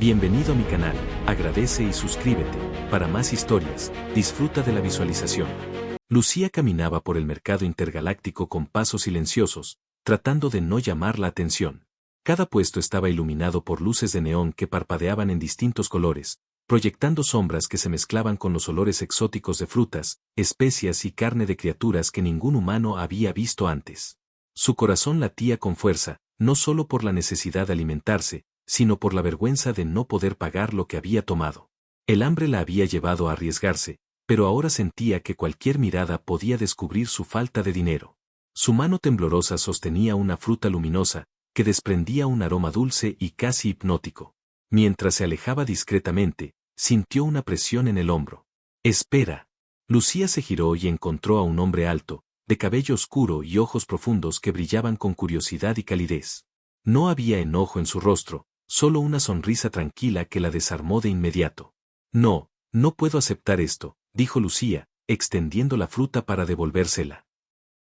Bienvenido a mi canal, agradece y suscríbete. Para más historias, disfruta de la visualización. Lucía caminaba por el mercado intergaláctico con pasos silenciosos, tratando de no llamar la atención. Cada puesto estaba iluminado por luces de neón que parpadeaban en distintos colores, proyectando sombras que se mezclaban con los olores exóticos de frutas, especias y carne de criaturas que ningún humano había visto antes. Su corazón latía con fuerza, no solo por la necesidad de alimentarse, sino por la vergüenza de no poder pagar lo que había tomado. El hambre la había llevado a arriesgarse, pero ahora sentía que cualquier mirada podía descubrir su falta de dinero. Su mano temblorosa sostenía una fruta luminosa, que desprendía un aroma dulce y casi hipnótico. Mientras se alejaba discretamente, sintió una presión en el hombro. «Espera». Lucía se giró y encontró a un hombre alto, de cabello oscuro y ojos profundos que brillaban con curiosidad y calidez. No había enojo en su rostro, solo una sonrisa tranquila que la desarmó de inmediato. «No, no puedo aceptar esto», dijo Lucía, extendiendo la fruta para devolvérsela.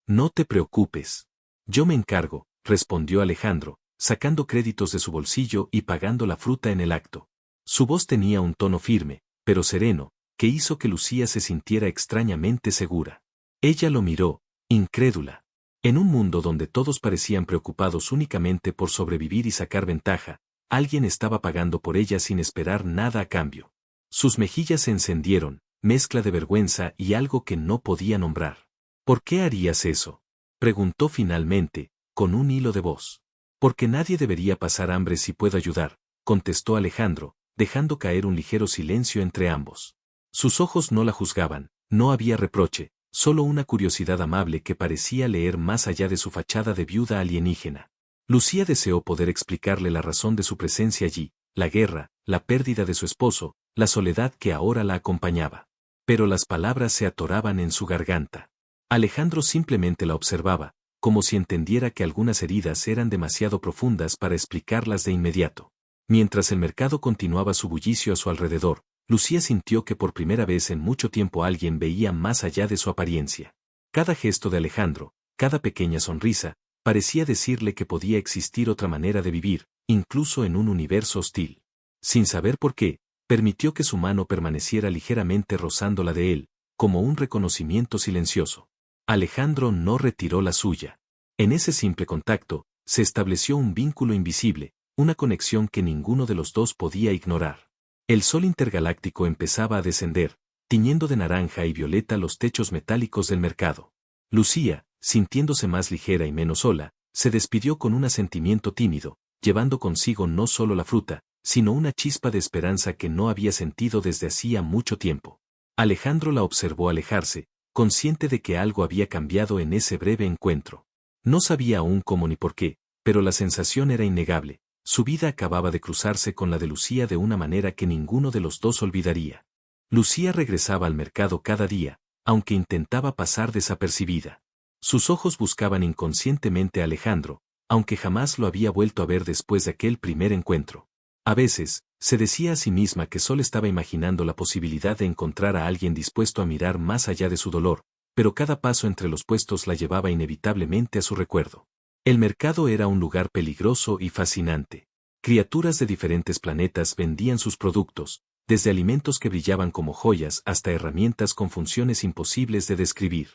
«No te preocupes. Yo me encargo», respondió Alejandro, sacando créditos de su bolsillo y pagando la fruta en el acto. Su voz tenía un tono firme, pero sereno, que hizo que Lucía se sintiera extrañamente segura. Ella lo miró, incrédula. En un mundo donde todos parecían preocupados únicamente por sobrevivir y sacar ventaja, alguien estaba pagando por ella sin esperar nada a cambio. Sus mejillas se encendieron, mezcla de vergüenza y algo que no podía nombrar. «¿Por qué harías eso?», preguntó finalmente, con un hilo de voz. «Porque nadie debería pasar hambre si puedo ayudar», contestó Alejandro, dejando caer un ligero silencio entre ambos. Sus ojos no la juzgaban, no había reproche, solo una curiosidad amable que parecía leer más allá de su fachada de viuda alienígena. Lucía deseó poder explicarle la razón de su presencia allí, la guerra, la pérdida de su esposo, la soledad que ahora la acompañaba. Pero las palabras se atoraban en su garganta. Alejandro simplemente la observaba, como si entendiera que algunas heridas eran demasiado profundas para explicarlas de inmediato. Mientras el mercado continuaba su bullicio a su alrededor, Lucía sintió que por primera vez en mucho tiempo alguien veía más allá de su apariencia. Cada gesto de Alejandro, cada pequeña sonrisa, parecía decirle que podía existir otra manera de vivir, incluso en un universo hostil. Sin saber por qué, permitió que su mano permaneciera ligeramente rozando la de él, como un reconocimiento silencioso. Alejandro no retiró la suya. En ese simple contacto, se estableció un vínculo invisible, una conexión que ninguno de los dos podía ignorar. El sol intergaláctico empezaba a descender, tiñendo de naranja y violeta los techos metálicos del mercado. Lucía, sintiéndose más ligera y menos sola, se despidió con un asentimiento tímido, llevando consigo no solo la fruta, sino una chispa de esperanza que no había sentido desde hacía mucho tiempo. Alejandro la observó alejarse, consciente de que algo había cambiado en ese breve encuentro. No sabía aún cómo ni por qué, pero la sensación era innegable. Su vida acababa de cruzarse con la de Lucía de una manera que ninguno de los dos olvidaría. Lucía regresaba al mercado cada día, aunque intentaba pasar desapercibida. Sus ojos buscaban inconscientemente a Alejandro, aunque jamás lo había vuelto a ver después de aquel primer encuentro. A veces, se decía a sí misma que solo estaba imaginando la posibilidad de encontrar a alguien dispuesto a mirar más allá de su dolor, pero cada paso entre los puestos la llevaba inevitablemente a su recuerdo. El mercado era un lugar peligroso y fascinante. Criaturas de diferentes planetas vendían sus productos, desde alimentos que brillaban como joyas hasta herramientas con funciones imposibles de describir.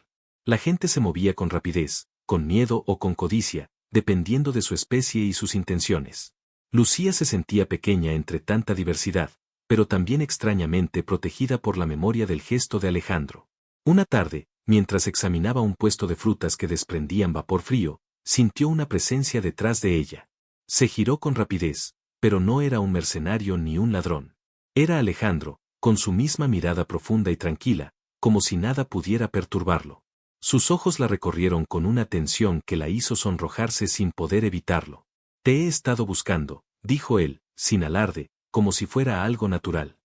La gente se movía con rapidez, con miedo o con codicia, dependiendo de su especie y sus intenciones. Lucía se sentía pequeña entre tanta diversidad, pero también extrañamente protegida por la memoria del gesto de Alejandro. Una tarde, mientras examinaba un puesto de frutas que desprendían vapor frío, sintió una presencia detrás de ella. Se giró con rapidez, pero no era un mercenario ni un ladrón. Era Alejandro, con su misma mirada profunda y tranquila, como si nada pudiera perturbarlo. Sus ojos la recorrieron con una tensión que la hizo sonrojarse sin poder evitarlo. «Te he estado buscando», dijo él, sin alarde, como si fuera algo natural.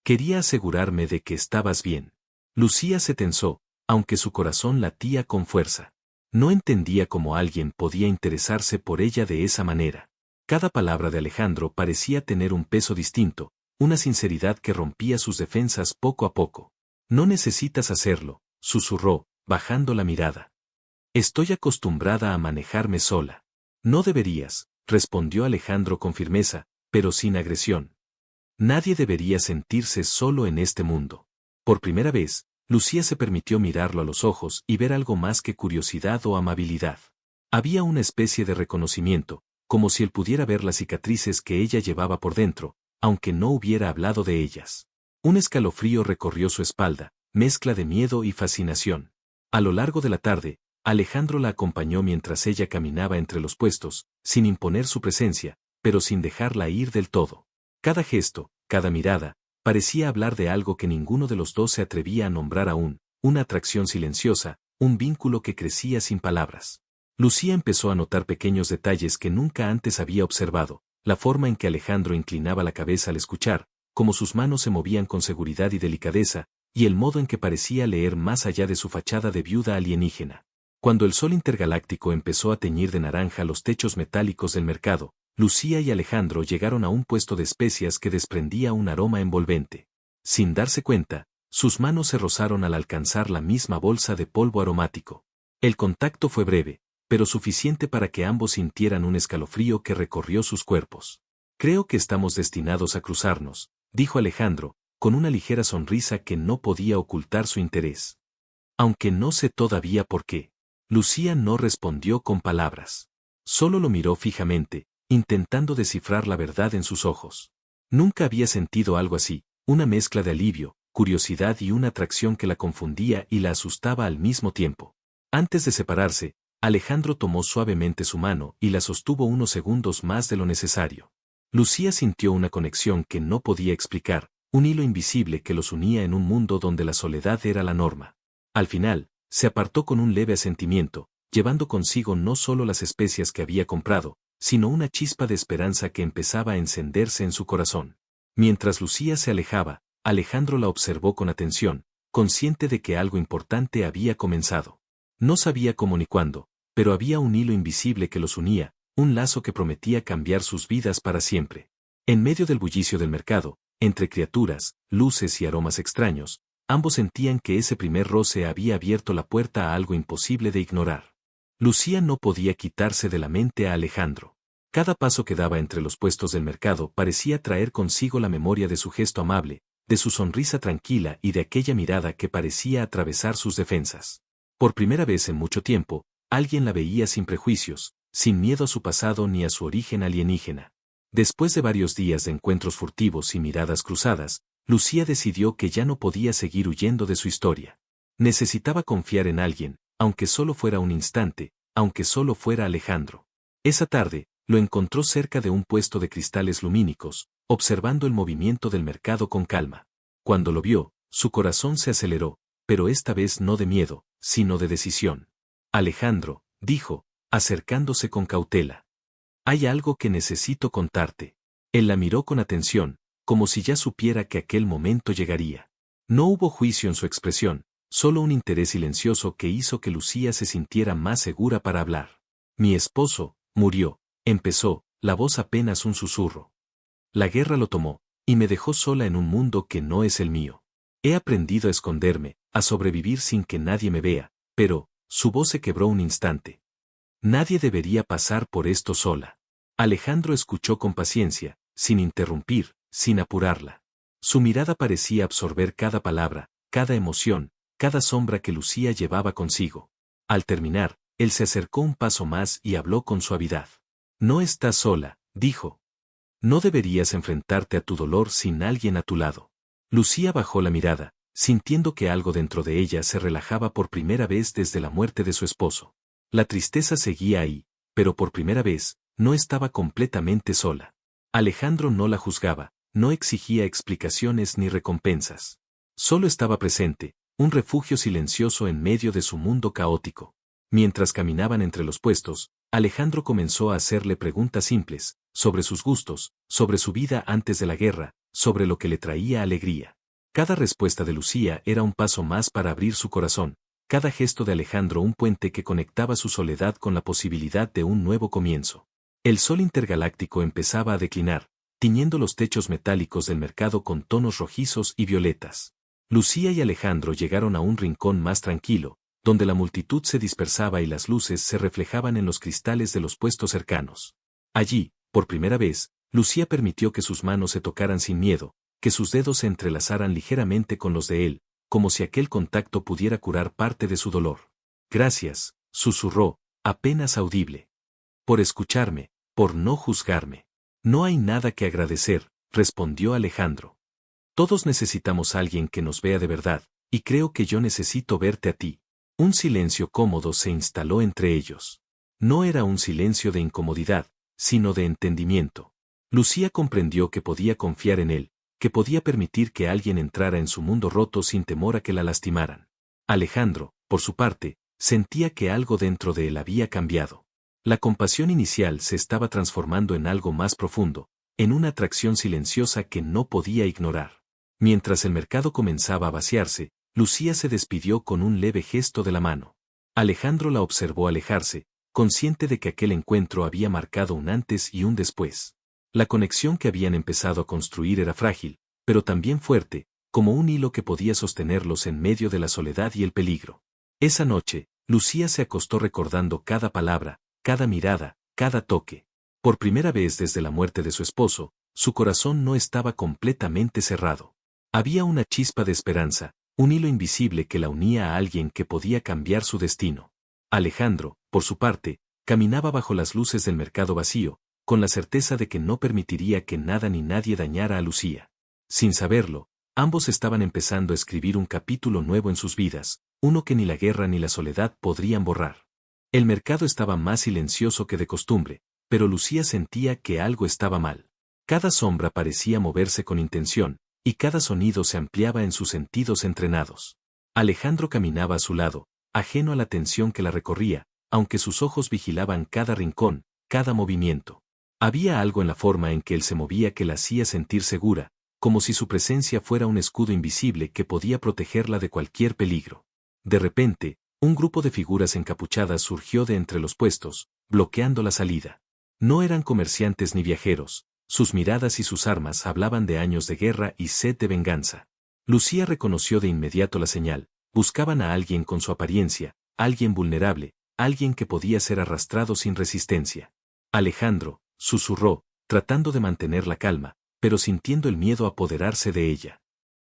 «Quería asegurarme de que estabas bien». Lucía se tensó, aunque su corazón latía con fuerza. No entendía cómo alguien podía interesarse por ella de esa manera. Cada palabra de Alejandro parecía tener un peso distinto, una sinceridad que rompía sus defensas poco a poco. «No necesitas hacerlo», susurró, bajando la mirada. «Estoy acostumbrada a manejarme sola». «No deberías», respondió Alejandro con firmeza, pero sin agresión. Nadie debería sentirse solo en este mundo. Por primera vez, Lucía se permitió mirarlo a los ojos y ver algo más que curiosidad o amabilidad. Había una especie de reconocimiento, como si él pudiera ver las cicatrices que ella llevaba por dentro, aunque no hubiera hablado de ellas. Un escalofrío recorrió su espalda, mezcla de miedo y fascinación. A lo largo de la tarde, Alejandro la acompañó mientras ella caminaba entre los puestos, sin imponer su presencia, pero sin dejarla ir del todo. Cada gesto, cada mirada, parecía hablar de algo que ninguno de los dos se atrevía a nombrar aún, una atracción silenciosa, un vínculo que crecía sin palabras. Lucía empezó a notar pequeños detalles que nunca antes había observado, la forma en que Alejandro inclinaba la cabeza al escuchar, cómo sus manos se movían con seguridad y delicadeza, y el modo en que parecía leer más allá de su fachada de viuda alienígena. Cuando el sol intergaláctico empezó a teñir de naranja los techos metálicos del mercado, Lucía y Alejandro llegaron a un puesto de especias que desprendía un aroma envolvente. Sin darse cuenta, sus manos se rozaron al alcanzar la misma bolsa de polvo aromático. El contacto fue breve, pero suficiente para que ambos sintieran un escalofrío que recorrió sus cuerpos. Creo que estamos destinados a cruzarnos, dijo Alejandro, con una ligera sonrisa que no podía ocultar su interés. Aunque no sé todavía por qué. Lucía no respondió con palabras. Solo lo miró fijamente, intentando descifrar la verdad en sus ojos. Nunca había sentido algo así, una mezcla de alivio, curiosidad y una atracción que la confundía y la asustaba al mismo tiempo. Antes de separarse, Alejandro tomó suavemente su mano y la sostuvo unos segundos más de lo necesario. Lucía sintió una conexión que no podía explicar, un hilo invisible que los unía en un mundo donde la soledad era la norma. Al final, se apartó con un leve asentimiento, llevando consigo no solo las especias que había comprado, sino una chispa de esperanza que empezaba a encenderse en su corazón. Mientras Lucía se alejaba, Alejandro la observó con atención, consciente de que algo importante había comenzado. No sabía cómo ni cuándo, pero había un hilo invisible que los unía, un lazo que prometía cambiar sus vidas para siempre. En medio del bullicio del mercado, entre criaturas, luces y aromas extraños, ambos sentían que ese primer roce había abierto la puerta a algo imposible de ignorar. Lucía no podía quitarse de la mente a Alejandro. Cada paso que daba entre los puestos del mercado parecía traer consigo la memoria de su gesto amable, de su sonrisa tranquila y de aquella mirada que parecía atravesar sus defensas. Por primera vez en mucho tiempo, alguien la veía sin prejuicios, sin miedo a su pasado ni a su origen alienígena. Después de varios días de encuentros furtivos y miradas cruzadas, Lucía decidió que ya no podía seguir huyendo de su historia. Necesitaba confiar en alguien, aunque solo fuera un instante, aunque solo fuera Alejandro. Esa tarde, lo encontró cerca de un puesto de cristales lumínicos, observando el movimiento del mercado con calma. Cuando lo vio, su corazón se aceleró, pero esta vez no de miedo, sino de decisión. Alejandro, dijo, acercándose con cautela. Hay algo que necesito contarte. Él la miró con atención, como si ya supiera que aquel momento llegaría. No hubo juicio en su expresión, solo un interés silencioso que hizo que Lucía se sintiera más segura para hablar. Mi esposo, murió, empezó, la voz apenas un susurro. La guerra lo tomó, y me dejó sola en un mundo que no es el mío. He aprendido a esconderme, a sobrevivir sin que nadie me vea, pero, su voz se quebró un instante. Nadie debería pasar por esto sola. Alejandro escuchó con paciencia, sin interrumpir, sin apurarla. Su mirada parecía absorber cada palabra, cada emoción, cada sombra que Lucía llevaba consigo. Al terminar, él se acercó un paso más y habló con suavidad. No estás sola, dijo. No deberías enfrentarte a tu dolor sin alguien a tu lado. Lucía bajó la mirada, sintiendo que algo dentro de ella se relajaba por primera vez desde la muerte de su esposo. La tristeza seguía ahí, pero por primera vez, no estaba completamente sola. Alejandro no la juzgaba, no exigía explicaciones ni recompensas. Solo estaba presente, un refugio silencioso en medio de su mundo caótico. Mientras caminaban entre los puestos, Alejandro comenzó a hacerle preguntas simples, sobre sus gustos, sobre su vida antes de la guerra, sobre lo que le traía alegría. Cada respuesta de Lucía era un paso más para abrir su corazón, cada gesto de Alejandro un puente que conectaba su soledad con la posibilidad de un nuevo comienzo. El sol intergaláctico empezaba a declinar, tiñendo los techos metálicos del mercado con tonos rojizos y violetas. Lucía y Alejandro llegaron a un rincón más tranquilo, donde la multitud se dispersaba y las luces se reflejaban en los cristales de los puestos cercanos. Allí, por primera vez, Lucía permitió que sus manos se tocaran sin miedo, que sus dedos se entrelazaran ligeramente con los de él, como si aquel contacto pudiera curar parte de su dolor. Gracias, susurró, apenas audible. Por escucharme, por no juzgarme. No hay nada que agradecer, respondió Alejandro. Todos necesitamos a alguien que nos vea de verdad, y creo que yo necesito verte a ti. Un silencio cómodo se instaló entre ellos. No era un silencio de incomodidad, sino de entendimiento. Lucía comprendió que podía confiar en él, que podía permitir que alguien entrara en su mundo roto sin temor a que la lastimaran. Alejandro, por su parte, sentía que algo dentro de él había cambiado. La compasión inicial se estaba transformando en algo más profundo, en una atracción silenciosa que no podía ignorar. Mientras el mercado comenzaba a vaciarse, Lucía se despidió con un leve gesto de la mano. Alejandro la observó alejarse, consciente de que aquel encuentro había marcado un antes y un después. La conexión que habían empezado a construir era frágil, pero también fuerte, como un hilo que podía sostenerlos en medio de la soledad y el peligro. Esa noche, Lucía se acostó recordando cada palabra, cada mirada, cada toque. Por primera vez desde la muerte de su esposo, su corazón no estaba completamente cerrado. Había una chispa de esperanza, un hilo invisible que la unía a alguien que podía cambiar su destino. Alejandro, por su parte, caminaba bajo las luces del mercado vacío, con la certeza de que no permitiría que nada ni nadie dañara a Lucía. Sin saberlo, ambos estaban empezando a escribir un capítulo nuevo en sus vidas, uno que ni la guerra ni la soledad podrían borrar. El mercado estaba más silencioso que de costumbre, pero Lucía sentía que algo estaba mal. Cada sombra parecía moverse con intención, y cada sonido se ampliaba en sus sentidos entrenados. Alejandro caminaba a su lado, ajeno a la tensión que la recorría, aunque sus ojos vigilaban cada rincón, cada movimiento. Había algo en la forma en que él se movía que la hacía sentir segura, como si su presencia fuera un escudo invisible que podía protegerla de cualquier peligro. De repente, un grupo de figuras encapuchadas surgió de entre los puestos, bloqueando la salida. No eran comerciantes ni viajeros, sus miradas y sus armas hablaban de años de guerra y sed de venganza. Lucía reconoció de inmediato la señal, buscaban a alguien con su apariencia, alguien vulnerable, alguien que podía ser arrastrado sin resistencia. Alejandro, susurró, tratando de mantener la calma, pero sintiendo el miedo apoderarse de ella.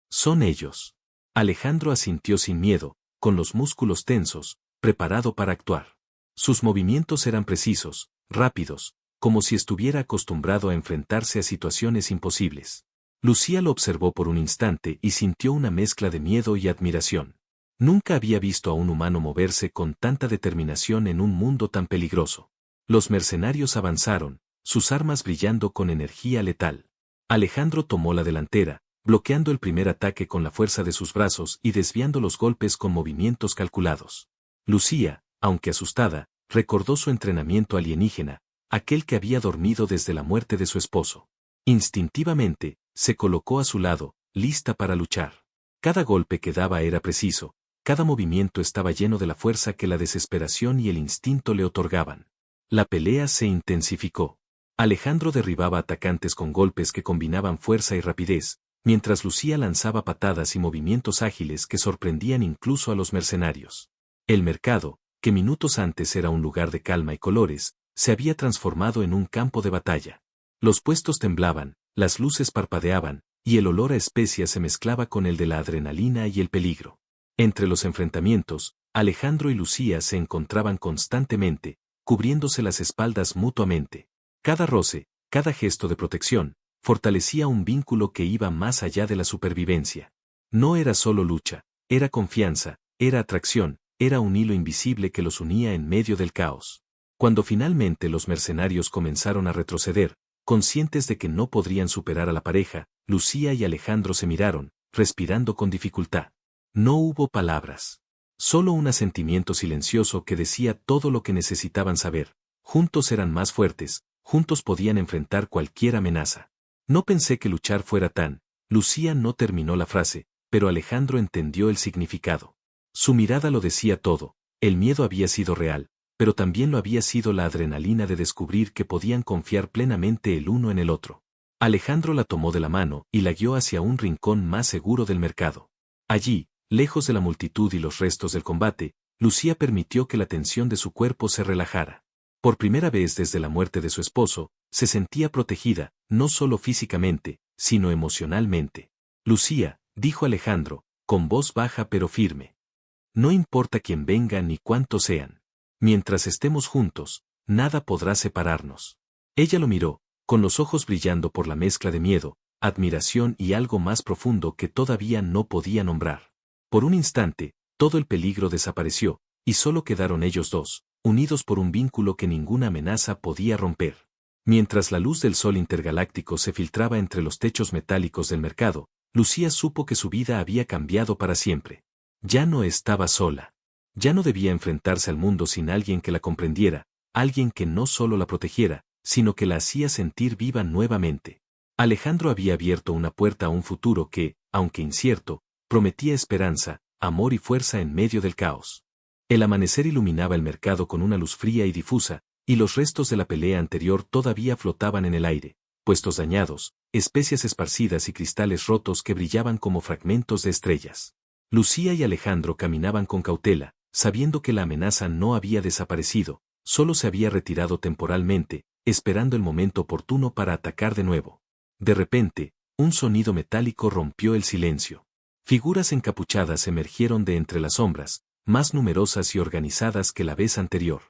Son ellos. Alejandro asintió sin miedo, con los músculos tensos, preparado para actuar. Sus movimientos eran precisos, rápidos, como si estuviera acostumbrado a enfrentarse a situaciones imposibles. Lucía lo observó por un instante y sintió una mezcla de miedo y admiración. Nunca había visto a un humano moverse con tanta determinación en un mundo tan peligroso. Los mercenarios avanzaron, sus armas brillando con energía letal. Alejandro tomó la delantera, bloqueando el primer ataque con la fuerza de sus brazos y desviando los golpes con movimientos calculados. Lucía, aunque asustada, recordó su entrenamiento alienígena, aquel que había dormido desde la muerte de su esposo. Instintivamente, se colocó a su lado, lista para luchar. Cada golpe que daba era preciso, cada movimiento estaba lleno de la fuerza que la desesperación y el instinto le otorgaban. La pelea se intensificó. Alejandro derribaba atacantes con golpes que combinaban fuerza y rapidez, mientras Lucía lanzaba patadas y movimientos ágiles que sorprendían incluso a los mercenarios. El mercado, que minutos antes era un lugar de calma y colores, se había transformado en un campo de batalla. Los puestos temblaban, las luces parpadeaban, y el olor a especias se mezclaba con el de la adrenalina y el peligro. Entre los enfrentamientos, Alejandro y Lucía se encontraban constantemente, cubriéndose las espaldas mutuamente. Cada roce, cada gesto de protección, fortalecía un vínculo que iba más allá de la supervivencia. No era solo lucha, era confianza, era atracción, era un hilo invisible que los unía en medio del caos. Cuando finalmente los mercenarios comenzaron a retroceder, conscientes de que no podrían superar a la pareja, Lucía y Alejandro se miraron, respirando con dificultad. No hubo palabras. Solo un asentimiento silencioso que decía todo lo que necesitaban saber. Juntos eran más fuertes, juntos podían enfrentar cualquier amenaza. No pensé que luchar fuera tan. Lucía no terminó la frase, pero Alejandro entendió el significado. Su mirada lo decía todo, el miedo había sido real, pero también lo había sido la adrenalina de descubrir que podían confiar plenamente el uno en el otro. Alejandro la tomó de la mano y la guió hacia un rincón más seguro del mercado. Allí, lejos de la multitud y los restos del combate, Lucía permitió que la tensión de su cuerpo se relajara. Por primera vez desde la muerte de su esposo, se sentía protegida, no solo físicamente, sino emocionalmente. Lucía, dijo Alejandro, con voz baja pero firme. No importa quién venga ni cuántos sean. Mientras estemos juntos, nada podrá separarnos. Ella lo miró, con los ojos brillando por la mezcla de miedo, admiración y algo más profundo que todavía no podía nombrar. Por un instante, todo el peligro desapareció, y solo quedaron ellos dos, unidos por un vínculo que ninguna amenaza podía romper. Mientras la luz del sol intergaláctico se filtraba entre los techos metálicos del mercado, Lucía supo que su vida había cambiado para siempre. Ya no estaba sola. Ya no debía enfrentarse al mundo sin alguien que la comprendiera, alguien que no solo la protegiera, sino que la hacía sentir viva nuevamente. Alejandro había abierto una puerta a un futuro que, aunque incierto, prometía esperanza, amor y fuerza en medio del caos. El amanecer iluminaba el mercado con una luz fría y difusa, y los restos de la pelea anterior todavía flotaban en el aire, puestos dañados, especias esparcidas y cristales rotos que brillaban como fragmentos de estrellas. Lucía y Alejandro caminaban con cautela, sabiendo que la amenaza no había desaparecido, solo se había retirado temporalmente, esperando el momento oportuno para atacar de nuevo. De repente, un sonido metálico rompió el silencio. Figuras encapuchadas emergieron de entre las sombras, más numerosas y organizadas que la vez anterior.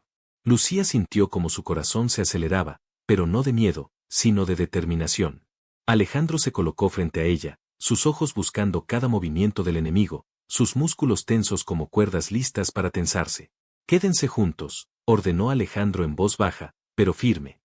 Lucía sintió como su corazón se aceleraba, pero no de miedo, sino de determinación. Alejandro se colocó frente a ella, sus ojos buscando cada movimiento del enemigo, sus músculos tensos como cuerdas listas para tensarse. «Quédense juntos», ordenó Alejandro en voz baja, pero firme.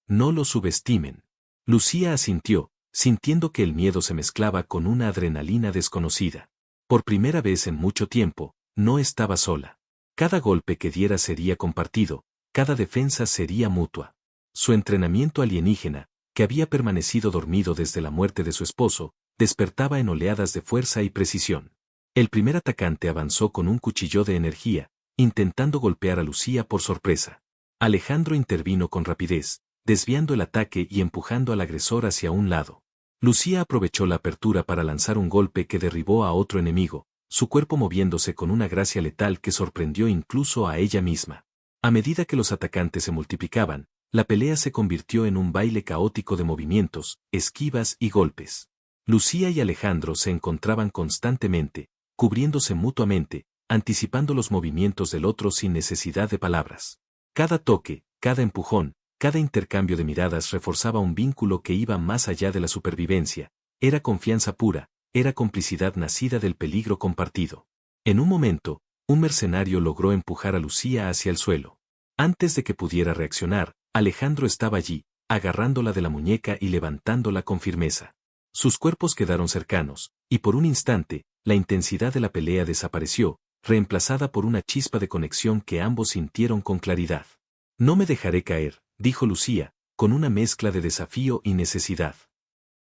«No lo subestimen». Lucía asintió, sintiendo que el miedo se mezclaba con una adrenalina desconocida. Por primera vez en mucho tiempo, no estaba sola. Cada golpe que diera sería compartido, cada defensa sería mutua. Su entrenamiento alienígena, que había permanecido dormido desde la muerte de su esposo, despertaba en oleadas de fuerza y precisión. El primer atacante avanzó con un cuchillo de energía, intentando golpear a Lucía por sorpresa. Alejandro intervino con rapidez, desviando el ataque y empujando al agresor hacia un lado. Lucía aprovechó la apertura para lanzar un golpe que derribó a otro enemigo, su cuerpo moviéndose con una gracia letal que sorprendió incluso a ella misma. A medida que los atacantes se multiplicaban, la pelea se convirtió en un baile caótico de movimientos, esquivas y golpes. Lucía y Alejandro se encontraban constantemente, cubriéndose mutuamente, anticipando los movimientos del otro sin necesidad de palabras. Cada toque, cada empujón, cada intercambio de miradas reforzaba un vínculo que iba más allá de la supervivencia, era confianza pura, era complicidad nacida del peligro compartido. En un momento, un mercenario logró empujar a Lucía hacia el suelo. Antes de que pudiera reaccionar, Alejandro estaba allí, agarrándola de la muñeca y levantándola con firmeza. Sus cuerpos quedaron cercanos, y por un instante, la intensidad de la pelea desapareció, reemplazada por una chispa de conexión que ambos sintieron con claridad. «No me dejaré caer», dijo Lucía, con una mezcla de desafío y necesidad.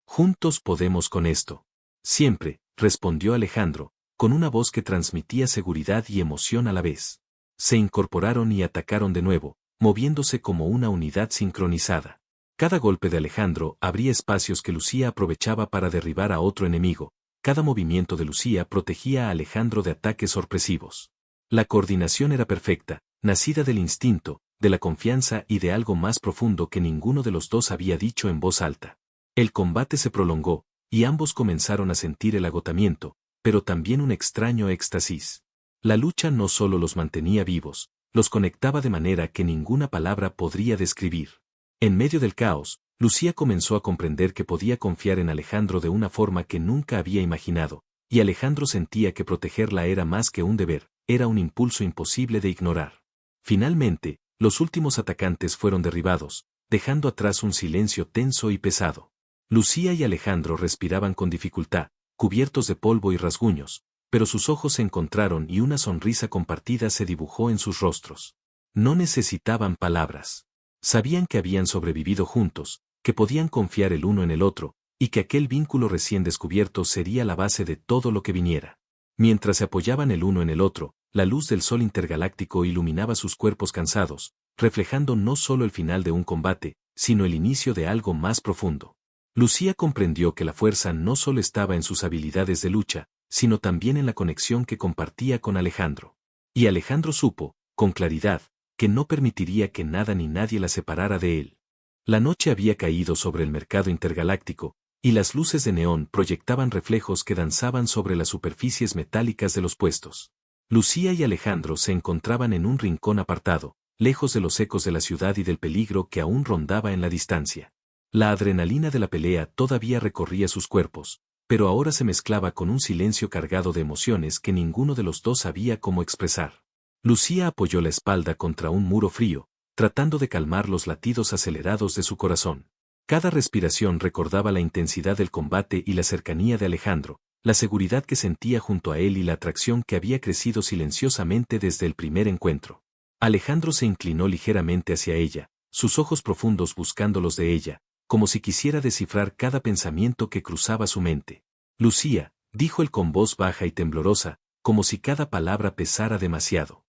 «Juntos podemos con esto». «Siempre», respondió Alejandro, con una voz que transmitía seguridad y emoción a la vez. Se incorporaron y atacaron de nuevo, moviéndose como una unidad sincronizada. Cada golpe de Alejandro abría espacios que Lucía aprovechaba para derribar a otro enemigo. Cada movimiento de Lucía protegía a Alejandro de ataques sorpresivos. La coordinación era perfecta, nacida del instinto, de la confianza y de algo más profundo que ninguno de los dos había dicho en voz alta. El combate se prolongó, y ambos comenzaron a sentir el agotamiento, pero también un extraño éxtasis. La lucha no solo los mantenía vivos, los conectaba de manera que ninguna palabra podría describir. En medio del caos, Lucía comenzó a comprender que podía confiar en Alejandro de una forma que nunca había imaginado, y Alejandro sentía que protegerla era más que un deber, era un impulso imposible de ignorar. Finalmente, los últimos atacantes fueron derribados, dejando atrás un silencio tenso y pesado. Lucía y Alejandro respiraban con dificultad, cubiertos de polvo y rasguños, pero sus ojos se encontraron y una sonrisa compartida se dibujó en sus rostros. No necesitaban palabras. Sabían que habían sobrevivido juntos, que podían confiar el uno en el otro, y que aquel vínculo recién descubierto sería la base de todo lo que viniera. Mientras se apoyaban el uno en el otro, la luz del sol intergaláctico iluminaba sus cuerpos cansados, reflejando no solo el final de un combate, sino el inicio de algo más profundo. Lucía comprendió que la fuerza no solo estaba en sus habilidades de lucha, sino también en la conexión que compartía con Alejandro. Y Alejandro supo, con claridad, que no permitiría que nada ni nadie la separara de él. La noche había caído sobre el mercado intergaláctico, y las luces de neón proyectaban reflejos que danzaban sobre las superficies metálicas de los puestos. Lucía y Alejandro se encontraban en un rincón apartado, lejos de los ecos de la ciudad y del peligro que aún rondaba en la distancia. La adrenalina de la pelea todavía recorría sus cuerpos, pero ahora se mezclaba con un silencio cargado de emociones que ninguno de los dos sabía cómo expresar. Lucía apoyó la espalda contra un muro frío, tratando de calmar los latidos acelerados de su corazón. Cada respiración recordaba la intensidad del combate y la cercanía de Alejandro, la seguridad que sentía junto a él y la atracción que había crecido silenciosamente desde el primer encuentro. Alejandro se inclinó ligeramente hacia ella, sus ojos profundos buscando los de ella, como si quisiera descifrar cada pensamiento que cruzaba su mente. Lucía, dijo él con voz baja y temblorosa, como si cada palabra pesara demasiado.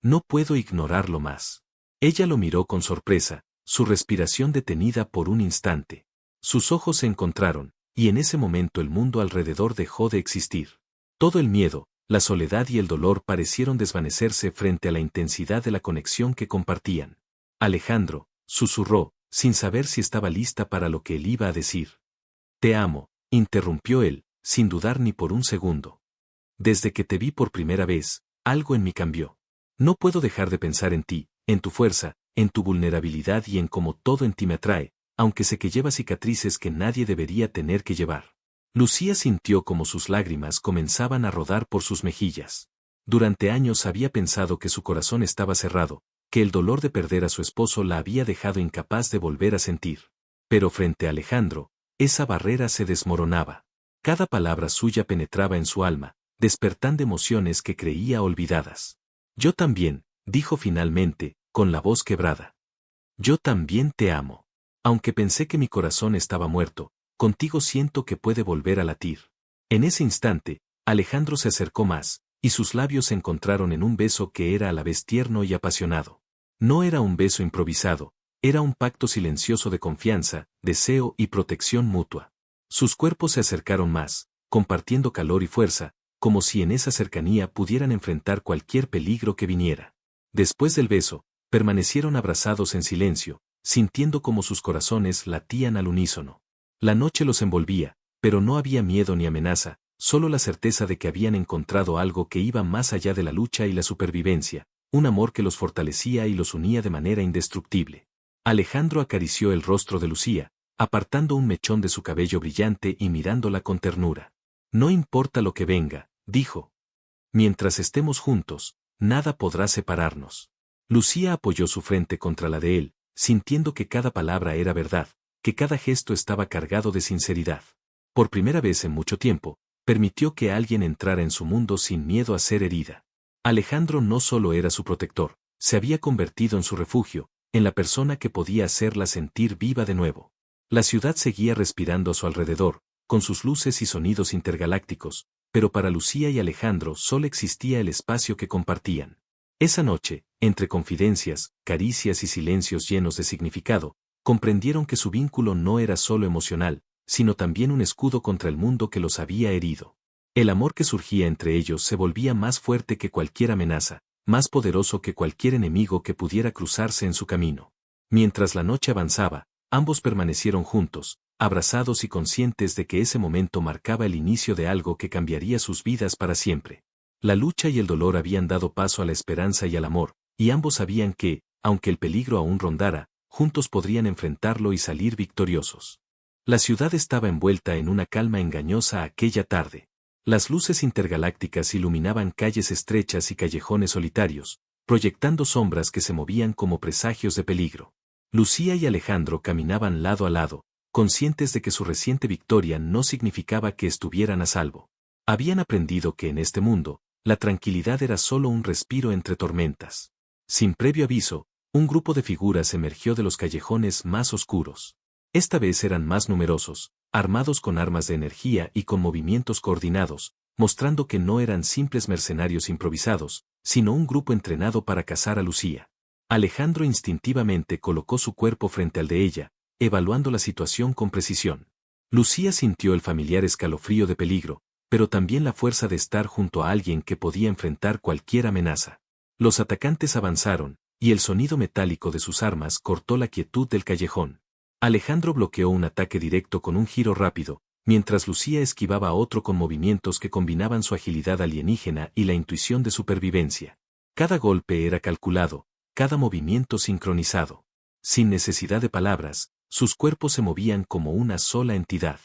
No puedo ignorarlo más. Ella lo miró con sorpresa, su respiración detenida por un instante. Sus ojos se encontraron, y en ese momento el mundo alrededor dejó de existir. Todo el miedo, la soledad y el dolor parecieron desvanecerse frente a la intensidad de la conexión que compartían. Alejandro, susurró, sin saber si estaba lista para lo que él iba a decir. Te amo, interrumpió él, sin dudar ni por un segundo. Desde que te vi por primera vez, algo en mí cambió. No puedo dejar de pensar en ti, en tu fuerza, en tu vulnerabilidad y en cómo todo en ti me atrae, aunque sé que llevas cicatrices que nadie debería tener que llevar. Lucía sintió como sus lágrimas comenzaban a rodar por sus mejillas. Durante años había pensado que su corazón estaba cerrado, que el dolor de perder a su esposo la había dejado incapaz de volver a sentir. Pero frente a Alejandro, esa barrera se desmoronaba. Cada palabra suya penetraba en su alma, despertando emociones que creía olvidadas. Yo también, dijo finalmente, con la voz quebrada. Yo también te amo. Aunque pensé que mi corazón estaba muerto, contigo siento que puede volver a latir. En ese instante, Alejandro se acercó más, y sus labios se encontraron en un beso que era a la vez tierno y apasionado. No era un beso improvisado, era un pacto silencioso de confianza, deseo y protección mutua. Sus cuerpos se acercaron más, compartiendo calor y fuerza, como si en esa cercanía pudieran enfrentar cualquier peligro que viniera. Después del beso, permanecieron abrazados en silencio, sintiendo como sus corazones latían al unísono. La noche los envolvía, pero no había miedo ni amenaza, solo la certeza de que habían encontrado algo que iba más allá de la lucha y la supervivencia, un amor que los fortalecía y los unía de manera indestructible. Alejandro acarició el rostro de Lucía, apartando un mechón de su cabello brillante y mirándola con ternura. No importa lo que venga, dijo. Mientras estemos juntos, nada podrá separarnos. Lucía apoyó su frente contra la de él, sintiendo que cada palabra era verdad, que cada gesto estaba cargado de sinceridad. Por primera vez en mucho tiempo, permitió que alguien entrara en su mundo sin miedo a ser herida. Alejandro no solo era su protector, se había convertido en su refugio, en la persona que podía hacerla sentir viva de nuevo. La ciudad seguía respirando a su alrededor, con sus luces y sonidos intergalácticos, pero para Lucía y Alejandro solo existía el espacio que compartían. Esa noche, entre confidencias, caricias y silencios llenos de significado, comprendieron que su vínculo no era solo emocional, sino también un escudo contra el mundo que los había herido. El amor que surgía entre ellos se volvía más fuerte que cualquier amenaza, más poderoso que cualquier enemigo que pudiera cruzarse en su camino. Mientras la noche avanzaba, ambos permanecieron juntos, abrazados y conscientes de que ese momento marcaba el inicio de algo que cambiaría sus vidas para siempre. La lucha y el dolor habían dado paso a la esperanza y al amor, y ambos sabían que, aunque el peligro aún rondara, juntos podrían enfrentarlo y salir victoriosos. La ciudad estaba envuelta en una calma engañosa aquella tarde. Las luces intergalácticas iluminaban calles estrechas y callejones solitarios, proyectando sombras que se movían como presagios de peligro. Lucía y Alejandro caminaban lado a lado, conscientes de que su reciente victoria no significaba que estuvieran a salvo. Habían aprendido que en este mundo, la tranquilidad era solo un respiro entre tormentas. Sin previo aviso, un grupo de figuras emergió de los callejones más oscuros. Esta vez eran más numerosos, armados con armas de energía y con movimientos coordinados, mostrando que no eran simples mercenarios improvisados, sino un grupo entrenado para cazar a Lucía. Alejandro instintivamente colocó su cuerpo frente al de ella, evaluando la situación con precisión. Lucía sintió el familiar escalofrío de peligro, pero también la fuerza de estar junto a alguien que podía enfrentar cualquier amenaza. Los atacantes avanzaron, y el sonido metálico de sus armas cortó la quietud del callejón. Alejandro bloqueó un ataque directo con un giro rápido, mientras Lucía esquivaba otro con movimientos que combinaban su agilidad alienígena y la intuición de supervivencia. Cada golpe era calculado, cada movimiento sincronizado. Sin necesidad de palabras, sus cuerpos se movían como una sola entidad.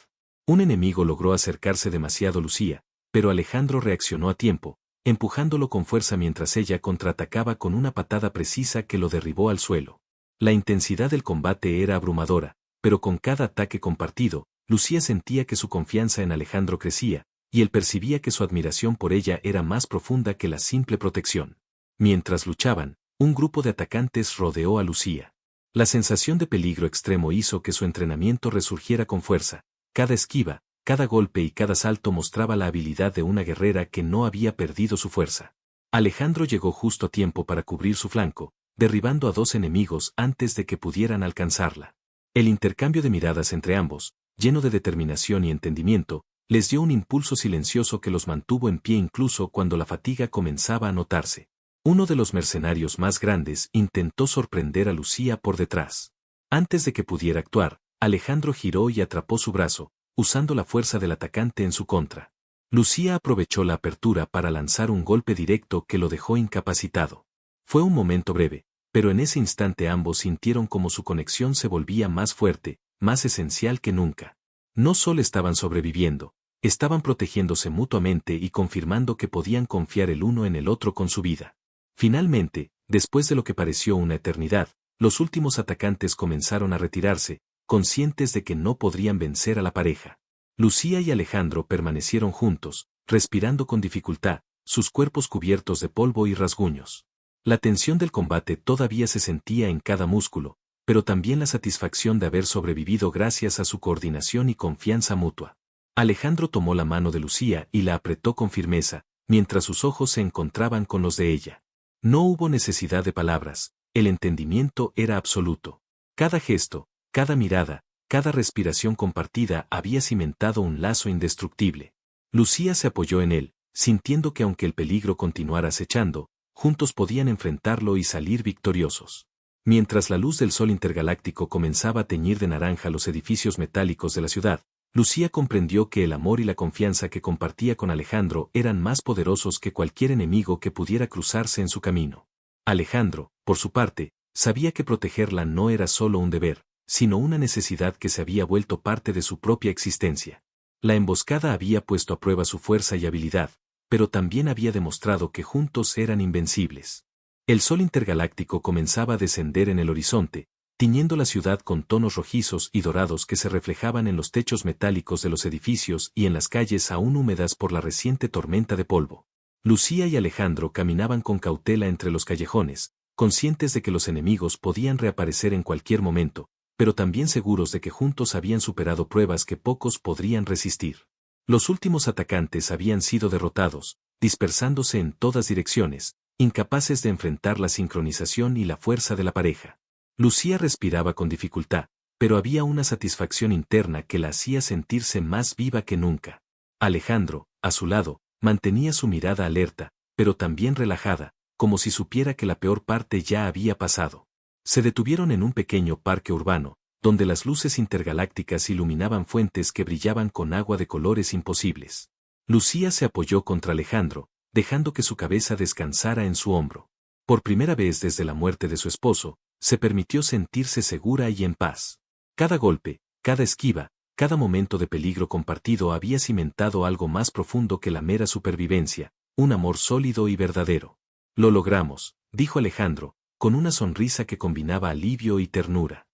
Un enemigo logró acercarse demasiado a Lucía, pero Alejandro reaccionó a tiempo, empujándolo con fuerza mientras ella contraatacaba con una patada precisa que lo derribó al suelo. La intensidad del combate era abrumadora, pero con cada ataque compartido, Lucía sentía que su confianza en Alejandro crecía, y él percibía que su admiración por ella era más profunda que la simple protección. Mientras luchaban, un grupo de atacantes rodeó a Lucía. La sensación de peligro extremo hizo que su entrenamiento resurgiera con fuerza. Cada esquiva, cada golpe y cada salto mostraba la habilidad de una guerrera que no había perdido su fuerza. Alejandro llegó justo a tiempo para cubrir su flanco, derribando a 2 enemigos antes de que pudieran alcanzarla. El intercambio de miradas entre ambos, lleno de determinación y entendimiento, les dio un impulso silencioso que los mantuvo en pie incluso cuando la fatiga comenzaba a notarse. Uno de los mercenarios más grandes intentó sorprender a Lucía por detrás. Antes de que pudiera actuar, Alejandro giró y atrapó su brazo, usando la fuerza del atacante en su contra. Lucía aprovechó la apertura para lanzar un golpe directo que lo dejó incapacitado. Fue un momento breve, pero en ese instante ambos sintieron como su conexión se volvía más fuerte, más esencial que nunca. No solo estaban sobreviviendo, estaban protegiéndose mutuamente y confirmando que podían confiar el uno en el otro con su vida. Finalmente, después de lo que pareció una eternidad, los últimos atacantes comenzaron a retirarse, conscientes de que no podrían vencer a la pareja. Lucía y Alejandro permanecieron juntos, respirando con dificultad, sus cuerpos cubiertos de polvo y rasguños. La tensión del combate todavía se sentía en cada músculo, pero también la satisfacción de haber sobrevivido gracias a su coordinación y confianza mutua. Alejandro tomó la mano de Lucía y la apretó con firmeza, mientras sus ojos se encontraban con los de ella. No hubo necesidad de palabras, el entendimiento era absoluto. Cada gesto, cada mirada, cada respiración compartida había cimentado un lazo indestructible. Lucía se apoyó en él, sintiendo que aunque el peligro continuara acechando, juntos podían enfrentarlo y salir victoriosos. Mientras la luz del sol intergaláctico comenzaba a teñir de naranja los edificios metálicos de la ciudad, Lucía comprendió que el amor y la confianza que compartía con Alejandro eran más poderosos que cualquier enemigo que pudiera cruzarse en su camino. Alejandro, por su parte, sabía que protegerla no era solo un deber, sino una necesidad que se había vuelto parte de su propia existencia. La emboscada había puesto a prueba su fuerza y habilidad, pero también había demostrado que juntos eran invencibles. El sol intergaláctico comenzaba a descender en el horizonte, tiñendo la ciudad con tonos rojizos y dorados que se reflejaban en los techos metálicos de los edificios y en las calles aún húmedas por la reciente tormenta de polvo. Lucía y Alejandro caminaban con cautela entre los callejones, conscientes de que los enemigos podían reaparecer en cualquier momento, pero también seguros de que juntos habían superado pruebas que pocos podrían resistir. Los últimos atacantes habían sido derrotados, dispersándose en todas direcciones, incapaces de enfrentar la sincronización y la fuerza de la pareja. Lucía respiraba con dificultad, pero había una satisfacción interna que la hacía sentirse más viva que nunca. Alejandro, a su lado, mantenía su mirada alerta, pero también relajada, como si supiera que la peor parte ya había pasado. Se detuvieron en un pequeño parque urbano, donde las luces intergalácticas iluminaban fuentes que brillaban con agua de colores imposibles. Lucía se apoyó contra Alejandro, dejando que su cabeza descansara en su hombro. Por primera vez desde la muerte de su esposo, se permitió sentirse segura y en paz. Cada golpe, cada esquiva, cada momento de peligro compartido había cimentado algo más profundo que la mera supervivencia, un amor sólido y verdadero. Lo logramos, dijo Alejandro, con una sonrisa que combinaba alivio y ternura.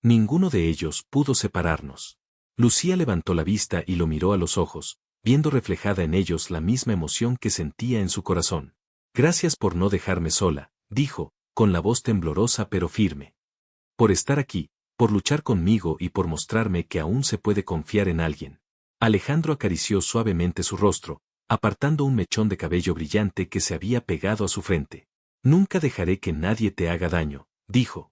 Ninguno de ellos pudo separarnos. Lucía levantó la vista y lo miró a los ojos, viendo reflejada en ellos la misma emoción que sentía en su corazón. Gracias por no dejarme sola, dijo, con la voz temblorosa pero firme. Por estar aquí, por luchar conmigo y por mostrarme que aún se puede confiar en alguien. Alejandro acarició suavemente su rostro, apartando un mechón de cabello brillante que se había pegado a su frente. Nunca dejaré que nadie te haga daño, dijo.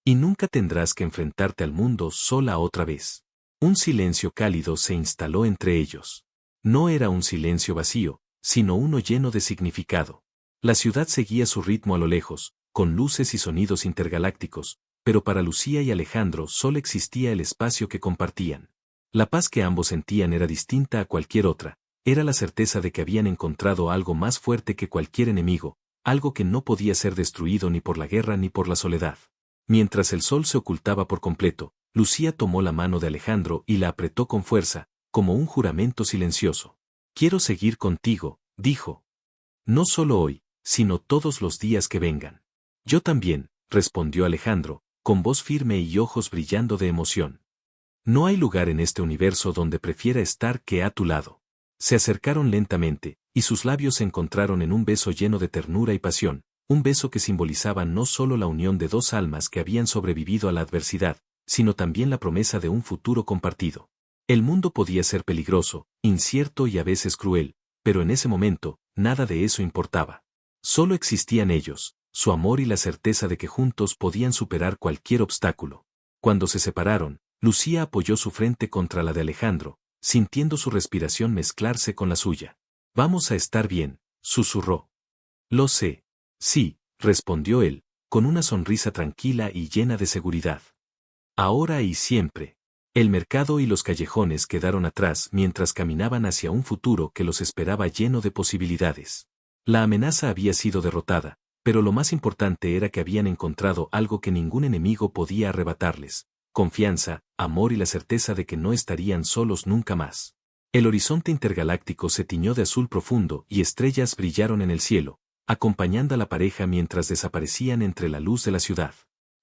Y nunca tendrás que enfrentarte al mundo sola otra vez. Un silencio cálido se instaló entre ellos. No era un silencio vacío, sino uno lleno de significado. La ciudad seguía su ritmo a lo lejos, con luces y sonidos intergalácticos, pero para Lucía y Alejandro solo existía el espacio que compartían. La paz que ambos sentían era distinta a cualquier otra, era la certeza de que habían encontrado algo más fuerte que cualquier enemigo, algo que no podía ser destruido ni por la guerra ni por la soledad. Mientras el sol se ocultaba por completo, Lucía tomó la mano de Alejandro y la apretó con fuerza, como un juramento silencioso. «Quiero seguir contigo», dijo. «No solo hoy, sino todos los días que vengan». «Yo también», respondió Alejandro, con voz firme y ojos brillando de emoción. «No hay lugar en este universo donde prefiera estar que a tu lado». Se acercaron lentamente, y sus labios se encontraron en un beso lleno de ternura y pasión, un beso que simbolizaba no solo la unión de dos almas que habían sobrevivido a la adversidad, sino también la promesa de un futuro compartido. El mundo podía ser peligroso, incierto y a veces cruel, pero en ese momento, nada de eso importaba. Solo existían ellos, su amor y la certeza de que juntos podían superar cualquier obstáculo. Cuando se separaron, Lucía apoyó su frente contra la de Alejandro, sintiendo su respiración mezclarse con la suya. «Vamos a estar bien», susurró. «Lo sé». «Sí», respondió él, con una sonrisa tranquila y llena de seguridad. «Ahora y siempre». El mercado y los callejones quedaron atrás mientras caminaban hacia un futuro que los esperaba lleno de posibilidades. La amenaza había sido derrotada, pero lo más importante era que habían encontrado algo que ningún enemigo podía arrebatarles: confianza, amor y la certeza de que no estarían solos nunca más. El horizonte intergaláctico se tiñó de azul profundo y estrellas brillaron en el cielo, acompañando a la pareja mientras desaparecían entre la luz de la ciudad.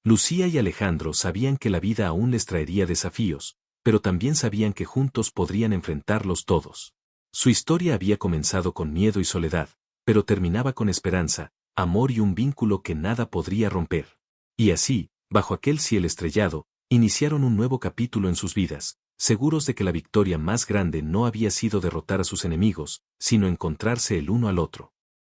Lucía y Alejandro sabían que la vida aún les traería desafíos, pero también sabían que juntos podrían enfrentarlos todos. Su historia había comenzado con miedo y soledad, pero terminaba con esperanza, amor y un vínculo que nada podría romper. Y así, bajo aquel cielo estrellado, iniciaron un nuevo capítulo en sus vidas, seguros de que la victoria más grande no había sido derrotar a sus enemigos, sino encontrarse el uno al otro.